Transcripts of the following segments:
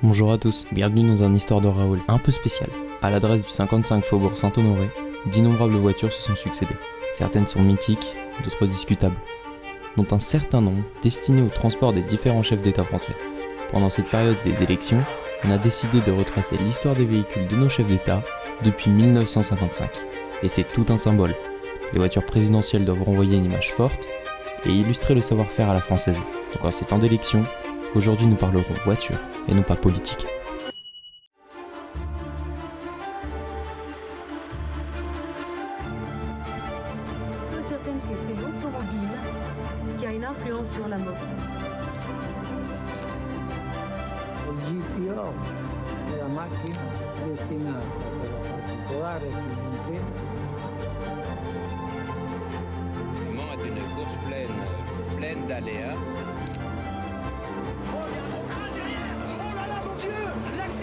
Bonjour à tous, bienvenue dans un Histoire de Raoul un peu spécial. À l'adresse du 55 Faubourg Saint-Honoré, d'innombrables voitures se sont succédées. Certaines sont mythiques, d'autres discutables, dont un certain nombre destinées au transport des différents chefs d'État français. Pendant cette période des élections, on a décidé de retracer l'histoire des véhicules de nos chefs d'État depuis 1955. Et c'est tout un symbole. Les voitures présidentielles doivent renvoyer une image forte et illustrer le savoir-faire à la française. Donc en ces temps d'élection, aujourd'hui nous parlerons voiture et non pas politique. Je suis certaine que c'est l'automobile qui a une influence sur la mode. Il GTO è la macchina destinata per la particolare clientela. Le Mans est une course pleine d'aléas.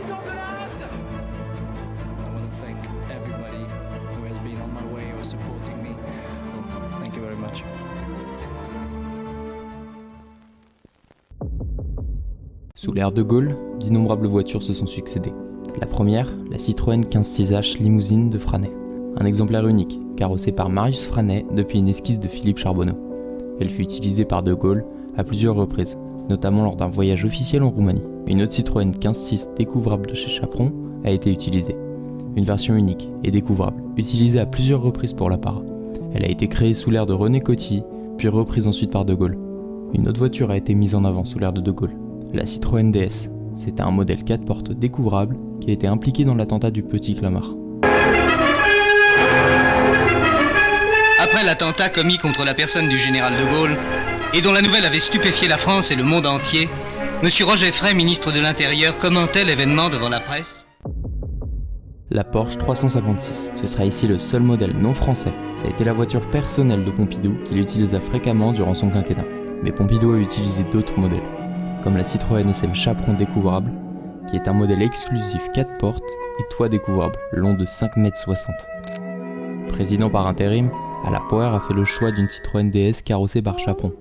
I want to thank everybody who has been on my way or supporting me. Thank you very much. Sous l'ère de Gaulle, d'innombrables voitures se sont succédées. La première, la Citroën 15/6H limousine de Franet. Un exemplaire unique, carrossé par Marius Franet depuis une esquisse de Philippe Charbonneau. Elle fut utilisée par de Gaulle à plusieurs reprises, notamment lors d'un voyage officiel en Roumanie. Une autre Citroën 15/6 découvrable de chez Chaperon a été utilisée. Une version unique et découvrable, utilisée à plusieurs reprises pour la para. Elle a été créée sous l'ère de René Coty, puis reprise ensuite par de Gaulle. Une autre voiture a été mise en avant sous l'ère de Gaulle, la Citroën DS. C'était un modèle 4 portes découvrable qui a été impliqué dans l'attentat du Petit Clamart. Après l'attentat commis contre la personne du général de Gaulle, et dont la nouvelle avait stupéfié la France et le monde entier, M. Roger Frey, ministre de l'Intérieur, commentait l'événement devant la presse. La Porsche 356, ce sera ici le seul modèle non français. Ça a été la voiture personnelle de Pompidou qu'il utilisa fréquemment durant son quinquennat. Mais Pompidou a utilisé d'autres modèles, comme la Citroën SM Chaperon découvrable, qui est un modèle exclusif 4 portes et toit découvrable, long de 5,60 m. Président par intérim, Alain-Poher a fait le choix d'une Citroën DS carrossée par Chaperon,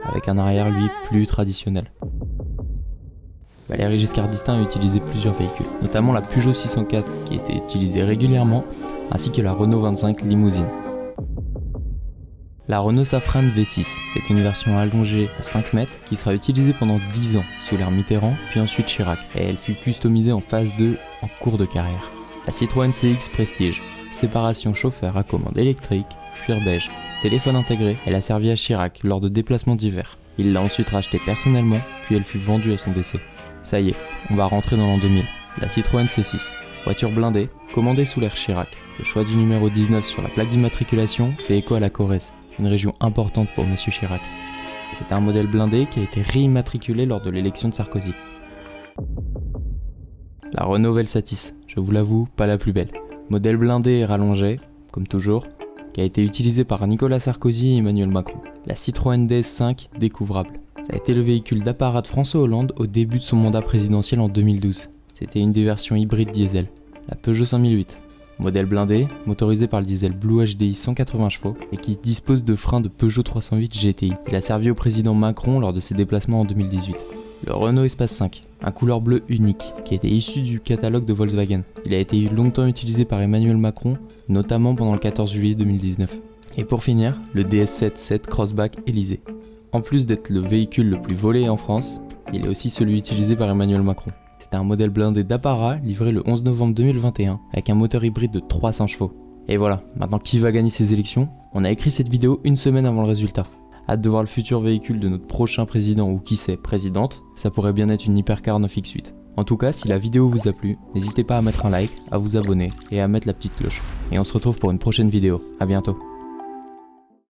avec un arrière lui plus traditionnel. Valéry Giscard d'Estaing a utilisé plusieurs véhicules, notamment la Peugeot 604 qui était utilisée régulièrement, ainsi que la Renault 25 limousine. La Renault Safrane V6, c'est une version allongée à 5 mètres qui sera utilisée pendant 10 ans sous l'ère Mitterrand, puis ensuite Chirac, et elle fut customisée en phase 2 en cours de carrière. La Citroën CX Prestige, séparation chauffeur à commande électrique, cuir beige, téléphone intégré, elle a servi à Chirac lors de déplacements d'hiver. Il l'a ensuite rachetée personnellement, puis elle fut vendue à son décès. Ça y est, on va rentrer dans l'an 2000. La Citroën C6, voiture blindée, commandée sous l'ère Chirac. Le choix du numéro 19 sur la plaque d'immatriculation fait écho à la Corrèze, une région importante pour M. Chirac. C'est un modèle blindé qui a été réimmatriculé lors de l'élection de Sarkozy. La Renault Velsatis, je vous l'avoue, pas la plus belle. Modèle blindé et rallongé, comme toujours, qui a été utilisé par Nicolas Sarkozy et Emmanuel Macron. La Citroën DS5 découvrable. Ça a été le véhicule d'apparat de François Hollande au début de son mandat présidentiel en 2012. C'était une des versions hybrides diesel. La Peugeot 5008, modèle blindé, motorisé par le diesel Blue HDI 180 chevaux et qui dispose de freins de Peugeot 308 GTI. Il a servi au président Macron lors de ses déplacements en 2018. Le Renault Espace 5, un couleur bleue unique, qui était issu du catalogue de Volkswagen. Il a été longtemps utilisé par Emmanuel Macron, notamment pendant le 14 juillet 2019. Et pour finir, le DS7 Crossback Élysée. En plus d'être le véhicule le plus volé en France, il est aussi celui utilisé par Emmanuel Macron. C'est un modèle blindé d'apparat livré le 11 novembre 2021 avec un moteur hybride de 300 chevaux. Et voilà, maintenant qui va gagner ces élections? On a écrit cette vidéo une semaine avant le résultat. Hâte de voir le futur véhicule de notre prochain président ou qui sait, présidente, ça pourrait bien être une Hypercar 9X8. En tout cas, si la vidéo vous a plu, n'hésitez pas à mettre un like, à vous abonner et à mettre la petite cloche. Et on se retrouve pour une prochaine vidéo. À bientôt.